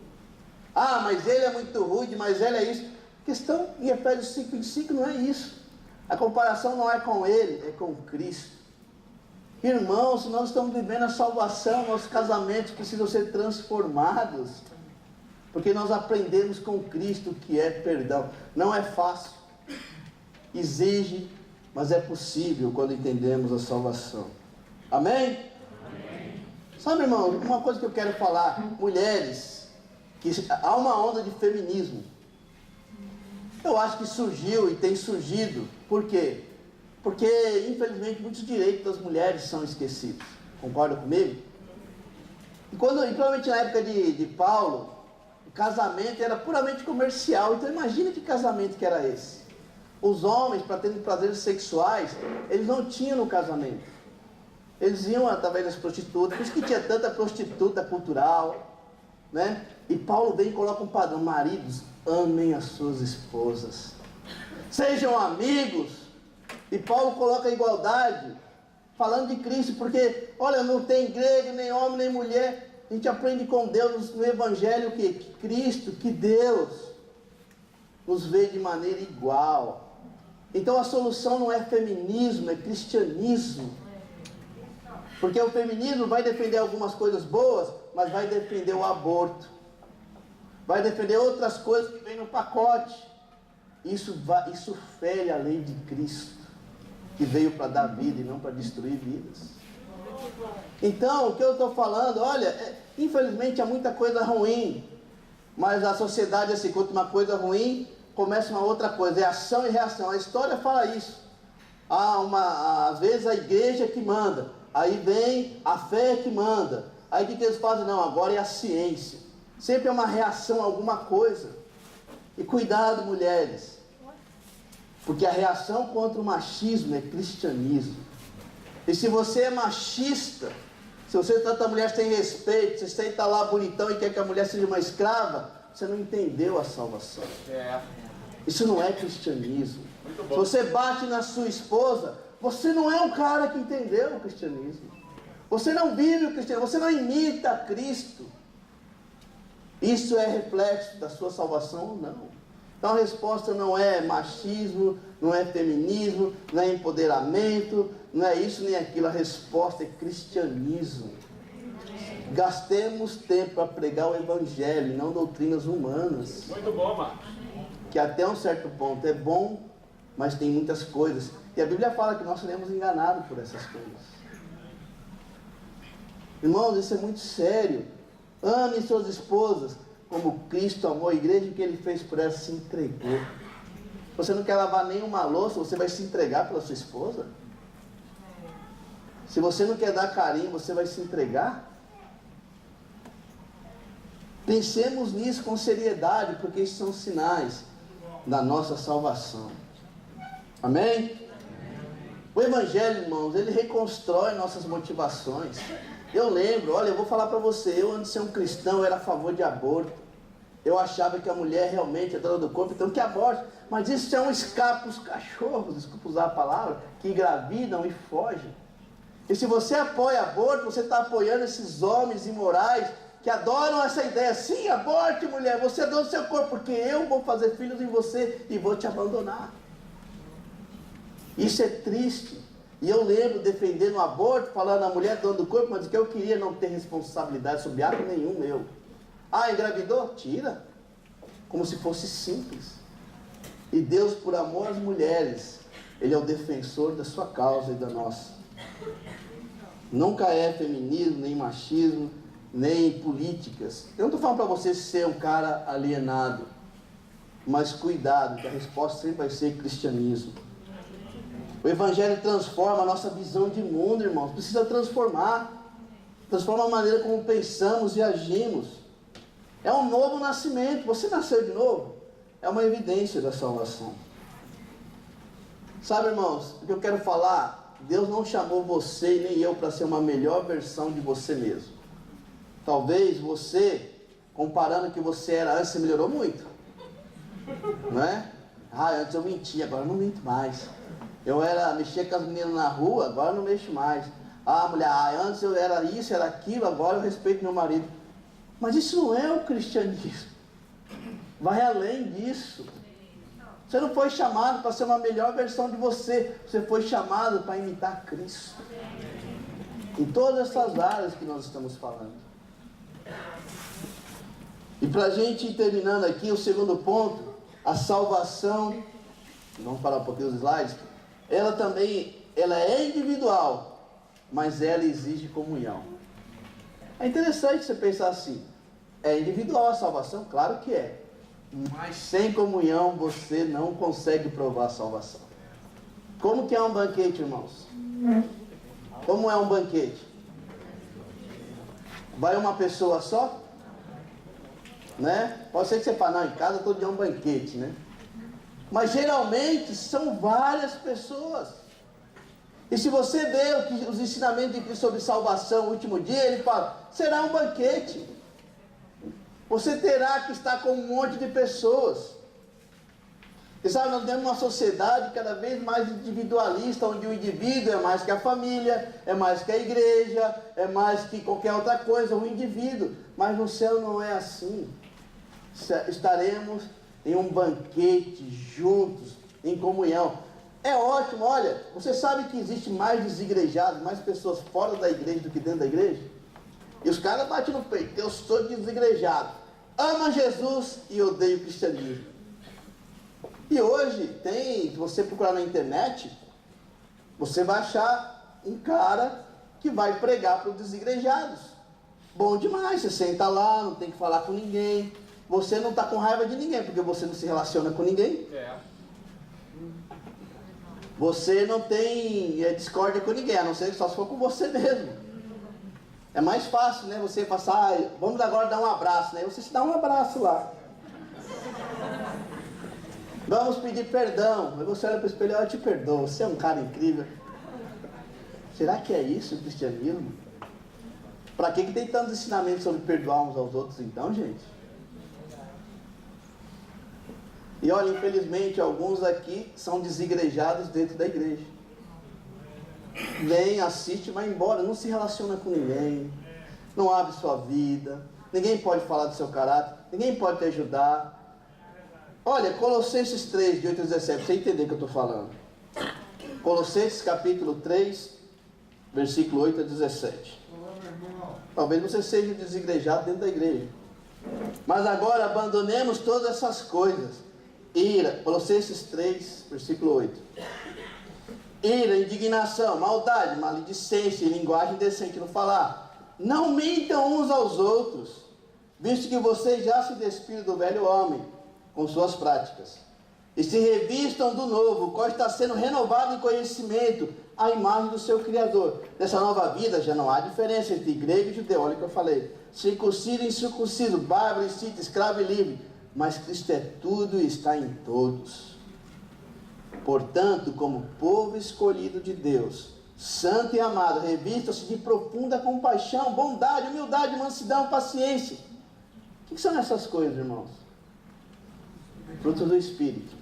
Ah, mas ele é muito rude, mas ela é isso. A questão em Efésios 5:25 não é isso. A comparação não é com ele, é com Cristo. Irmãos, se nós estamos vivendo a salvação, nossos casamentos precisam ser transformados. Porque nós aprendemos com Cristo o que é perdão. Não é fácil. Exige, mas é possível quando entendemos a salvação. Amém? Amém. Sabe, irmão, uma coisa que eu quero falar. Mulheres, que há uma onda de feminismo. Eu acho que surgiu e tem surgido. Por quê? Porque, infelizmente, muitos direitos das mulheres são esquecidos. Concorda comigo? E provavelmente na época de Paulo, o casamento era puramente comercial. Então imagina que casamento que era esse. Os homens, para terem prazeres sexuais, eles não tinham no casamento. Eles iam através das prostitutas. Por isso que tinha tanta prostituta cultural, né? E Paulo vem e coloca um padrão. Maridos, amem as suas esposas. Sejam amigos. E Paulo coloca a igualdade, falando de Cristo. Porque, olha, não tem grego, nem homem, nem mulher. A gente aprende com Deus no Evangelho que Cristo, que Deus nos vê de maneira igual. Então a solução não é feminismo, é cristianismo. Porque o feminismo vai defender algumas coisas boas, mas vai defender o aborto. Vai defender outras coisas que vêm no pacote. Isso fere a lei de Cristo, que veio para dar vida e não para destruir vidas. Então, o que eu estou falando, olha, infelizmente há muita coisa ruim, mas a sociedade, assim, quando uma coisa ruim, começa uma outra coisa, é ação e reação. A história fala isso. Às vezes a igreja que manda, aí vem a fé que manda, aí o que eles fazem? Não, agora é a ciência. Sempre é uma reação a alguma coisa. E cuidado, mulheres, porque a reação contra o machismo é cristianismo. E se você é machista, se você trata a mulher sem respeito, se você está lá bonitão e quer que a mulher seja uma escrava, você não entendeu a salvação. Isso não é cristianismo. Se você bate na sua esposa, você não é um cara que entendeu o cristianismo. Você não vive o cristianismo, você não imita a Cristo. Isso é reflexo da sua salvação ou não? Então a resposta não é machismo, não é feminismo, não é empoderamento, não é isso nem aquilo. A resposta é cristianismo. Gastemos tempo para pregar o Evangelho, não doutrinas humanas. Muito bom, Marcos. Que até um certo ponto é bom, mas tem muitas coisas. E a Bíblia fala que nós seremos enganados por essas coisas. Irmãos, isso é muito sério. Ame suas esposas como Cristo amou a igreja, e o que Ele fez por ela, se entregou. Você não quer lavar nenhuma louça, você vai se entregar pela sua esposa? Se você não quer dar carinho, você vai se entregar? Pensemos nisso com seriedade, porque isso são sinais da nossa salvação. Amém? O Evangelho, irmãos, ele reconstrói nossas motivações. Eu lembro, olha, eu vou falar para você, eu antes de ser um cristão, eu era a favor de aborto. Eu achava que a mulher realmente é dona do corpo, então que aborte. Mas isso é um escape para os cachorros, desculpa usar a palavra, que engravidam e fogem. E se você apoia aborto, você está apoiando esses homens imorais que adoram essa ideia. Sim, aborte, mulher, você é dono do seu corpo, porque eu vou fazer filhos em você e vou te abandonar. Isso é triste. E eu lembro defendendo o aborto, falando a mulher dona do corpo, mas que eu queria não ter responsabilidade sobre ato nenhum meu. Ah, engravidou? Tira. Como se fosse simples. E Deus, por amor às mulheres, Ele é o defensor da sua causa e da nossa. Nunca é feminismo, nem machismo, nem políticas. Eu não estou falando para você ser um cara alienado, mas cuidado, que a resposta sempre vai ser cristianismo. O Evangelho transforma a nossa visão de mundo, irmãos. Precisa transformar. Transforma a maneira como pensamos e agimos. É um novo nascimento. Você nasceu de novo? É uma evidência da salvação. Sabe, irmãos, o que eu quero falar? Deus não chamou você e nem eu para ser uma melhor versão de você mesmo. Talvez você, comparando o que você era antes, você melhorou muito. Não é? Ah, antes eu mentia, agora eu não minto mais. Eu mexia com as meninas na rua, agora eu não mexo mais. Ah, mulher, antes eu era isso, era aquilo, agora eu respeito meu marido. Mas isso não é o cristianismo. Vai além disso. Você não foi chamado para ser uma melhor versão de você. Você foi chamado para imitar Cristo. Em todas essas áreas que nós estamos falando. E para a gente ir terminando aqui, o segundo ponto, a salvação. Vamos parar um pouquinho os slides. Ela também, ela é individual, mas ela exige comunhão. É interessante você pensar assim. É individual a salvação? Claro que é. Mas sem comunhão você não consegue provar a salvação. Como que é um banquete, irmãos? Como é um banquete? Vai uma pessoa só? Né? Pode ser que você fale, não, em casa todo dia é um banquete, né? Mas geralmente são várias pessoas. E se você vê os ensinamentos de Cristo sobre salvação no último dia, ele fala, será um banquete. Você terá que estar com um monte de pessoas. E sabe, nós temos uma sociedade cada vez mais individualista, onde o indivíduo é mais que a família, é mais que a igreja, é mais que qualquer outra coisa, o indivíduo. Mas no céu não é assim. Estaremos em um banquete, juntos, em comunhão. É ótimo, olha, você sabe que existe mais desigrejados, mais pessoas fora da igreja do que dentro da igreja? E os caras batem no peito, eu sou desigrejado, amo Jesus e odeio o cristianismo. E hoje tem, se você procurar na internet, você vai achar um cara que vai pregar para os desigrejados. Bom demais, você senta lá, não tem que falar com ninguém, você não está com raiva de ninguém, porque você não se relaciona com ninguém. Você não tem discórdia com ninguém, a não ser que só se for com você mesmo. É mais fácil, né? Você passar, vamos agora dar um abraço, né? Você se dá um abraço lá. Vamos pedir perdão. Aí você olha para o espelho, eu te perdoo, você é um cara incrível. Será que é isso o cristianismo? Para que tem tantos ensinamentos sobre perdoar uns aos outros então, gente? E olha, infelizmente, alguns aqui são desigrejados dentro da igreja. Vem, assiste, vai embora, não se relaciona com ninguém, não abre sua vida, ninguém pode falar do seu caráter, ninguém pode te ajudar. Olha, Colossenses 3, de 8 a 17, você entender o que eu estou falando. Colossenses capítulo 3, versículo 8 a 17. Talvez você seja desigrejado dentro da igreja. Mas agora abandonemos todas essas coisas. Ira, Colossenses 3, versículo 8. Ira, indignação, maldade, maledicência e linguagem indecente no falar. Não mintam uns aos outros, visto que vocês já se despiram do velho homem com suas práticas, e se revistam do novo, qual está sendo renovado em conhecimento, à imagem do seu Criador. Nessa nova vida já não há diferença entre grego e judeu, olha o que eu falei, circunciso e incircunciso, bárbaro e cita, escravo e livre, mas Cristo é tudo e está em todos. Portanto, como povo escolhido de Deus, santo e amado, revista-se de profunda compaixão, bondade, humildade, mansidão, paciência. O que são essas coisas, irmãos? Frutos do Espírito.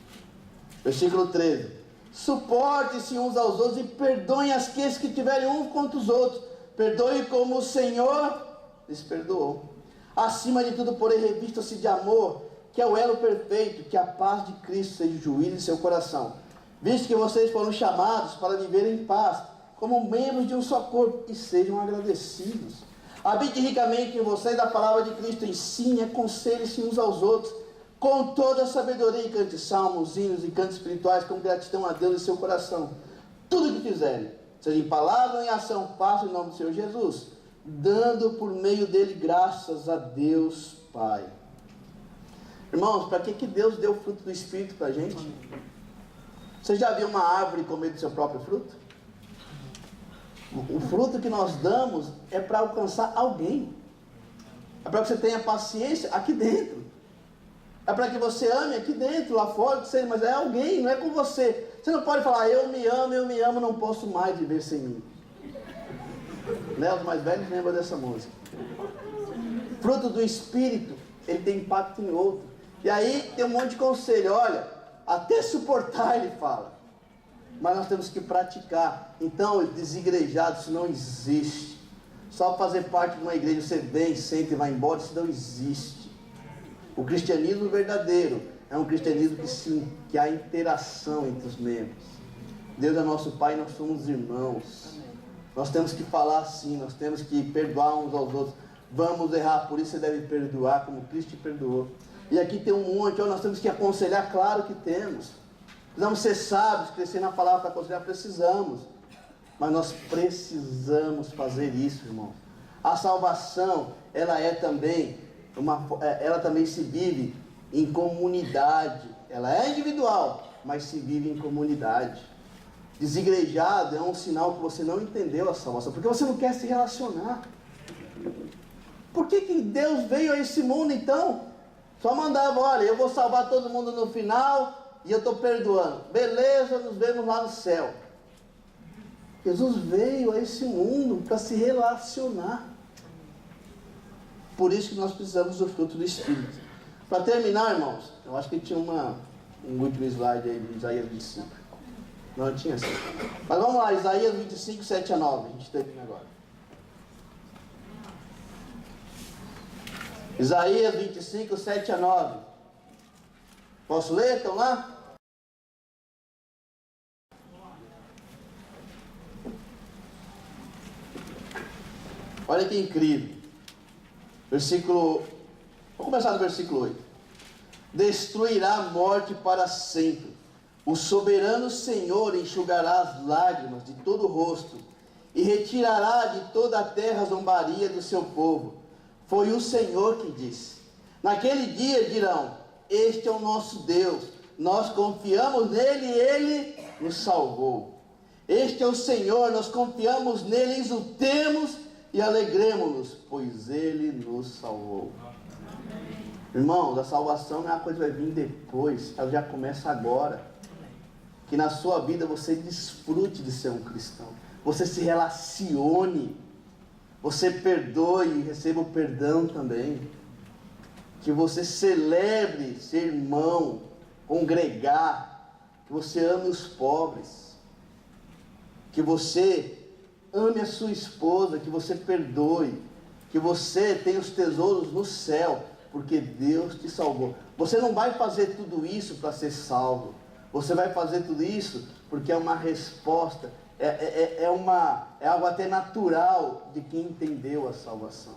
Versículo 13. Suporte-se uns aos outros e perdoem as queixas que tiverem uns contra os outros. Perdoe como o Senhor lhes perdoou. Acima de tudo, porém, revista-se de amor, que é o elo perfeito, que a paz de Cristo seja o juízo em seu coração. Visto que vocês foram chamados para viver em paz, como membros de um só corpo, e sejam agradecidos. Habite ricamente em vocês a palavra de Cristo, ensine, aconselhe-se uns aos outros, com toda a sabedoria, e cante salmos, hinos e cantos espirituais, com gratidão a Deus em seu coração. Tudo o que fizerem, seja em palavra ou em ação, façam em nome do Senhor Jesus, dando por meio dele graças a Deus Pai. Irmãos, para que Deus deu o fruto do Espírito para a gente? Você já viu uma árvore comer do seu próprio fruto? O fruto que nós damos é para alcançar alguém. É para que você tenha paciência aqui dentro. É para que você ame aqui dentro, lá fora, mas é alguém, não é com você. Você não pode falar, eu me amo, não posso mais viver sem mim. Né? Os mais velhos lembram dessa música. Fruto do Espírito, ele tem impacto em outro. E aí tem um monte de conselho, olha, até suportar ele fala. Mas nós temos que praticar. Então, desigrejado, isso não existe. Só fazer parte de uma igreja, você vem, senta e vai embora, isso não existe. O cristianismo verdadeiro é um cristianismo que há interação entre os membros. Deus é nosso Pai, nós somos irmãos. Nós temos que falar assim, nós temos que perdoar uns aos outros. Vamos errar, por isso você deve perdoar como Cristo te perdoou. E aqui tem um monte, nós temos que aconselhar, claro que temos. Precisamos ser sábios, crescer na palavra para aconselhar, precisamos. Mas nós precisamos fazer isso, irmão. A salvação, ela também se vive em comunidade. Ela é individual, mas se vive em comunidade. Desigrejado é um sinal que você não entendeu a salvação, porque você não quer se relacionar. Por que Deus veio a esse mundo então? Só mandava, olha, eu vou salvar todo mundo no final e eu estou perdoando. Beleza, nos vemos lá no céu. Jesus veio a esse mundo para se relacionar. Por isso que nós precisamos do fruto do Espírito. Para terminar, irmãos, eu acho que tinha um último slide aí de Isaías 25. Não, tinha assim. Mas vamos lá, Isaías 25, 7 a 9. A gente termina agora. Isaías 25, 7 a 9. Posso ler? Estão lá? Olha que incrível. Vou começar no versículo 8. Destruirá a morte para sempre. O soberano Senhor enxugará as lágrimas de todo o rosto e retirará de toda a terra a zombaria do seu povo. Foi o Senhor que disse. Naquele dia dirão, este é o nosso Deus, nós confiamos nele e ele nos salvou. Este é o Senhor, nós confiamos nele, exultemos e alegremos-nos, pois ele nos salvou. Irmãos, a salvação não é uma coisa que vai vir depois, ela já começa agora. Que na sua vida você desfrute de ser um cristão, você se relacione, você perdoe e receba o perdão também, que você celebre ser irmão, congregar, que você ame os pobres, que você ame a sua esposa, que você perdoe, que você tenha os tesouros no céu, porque Deus te salvou. Você não vai fazer tudo isso para ser salvo. Você vai fazer tudo isso porque é uma resposta, é algo até natural de quem entendeu a salvação.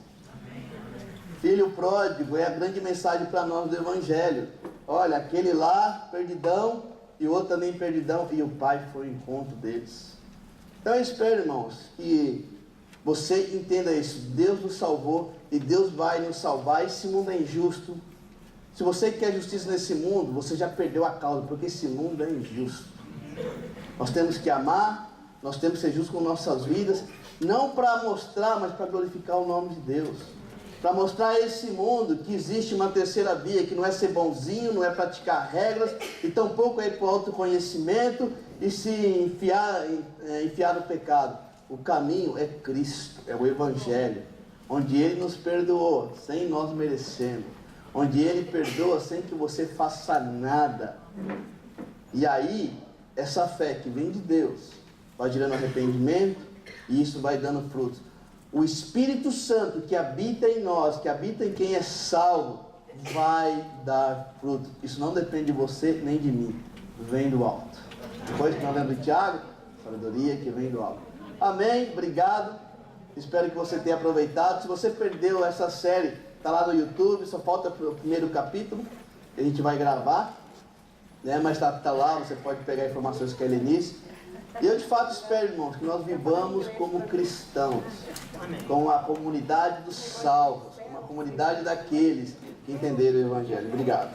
Filho pródigo é a grande mensagem para nós do Evangelho. Olha, aquele lá, perdidão, e o outro também perdidão, e o Pai foi ao encontro deles. Então eu espero, irmãos, que você entenda isso. Deus nos salvou e Deus vai nos salvar. Esse mundo é injusto. Se você quer justiça nesse mundo, você já perdeu a causa, porque esse mundo é injusto. Nós temos que amar, nós temos que ser justos com nossas vidas, não para mostrar, mas para glorificar o nome de Deus. Para mostrar a esse mundo que existe uma terceira via, que não é ser bonzinho, não é praticar regras, e tampouco é ir para o autoconhecimento e se enfiar no pecado. O caminho é Cristo, é o Evangelho, onde Ele nos perdoou, sem nós merecermos. Onde Ele perdoa sem que você faça nada. E aí, essa fé que vem de Deus vai gerando arrependimento e isso vai dando frutos. o Espírito Santo que habita em nós, que habita em quem é salvo, vai dar fruto. Isso não depende de você nem de mim, vem do alto. Depois que nós lemos de Tiago, sabedoria que vem do alto. Amém, obrigado. Espero que você tenha aproveitado. Se você perdeu essa série, está lá no YouTube, só falta o primeiro capítulo, que a gente vai gravar, né? Mas está lá, você pode pegar informações com a Helenice. E eu de fato espero, irmãos, que nós vivamos como cristãos, com a comunidade dos salvos, com a comunidade daqueles que entenderam o Evangelho. Obrigado.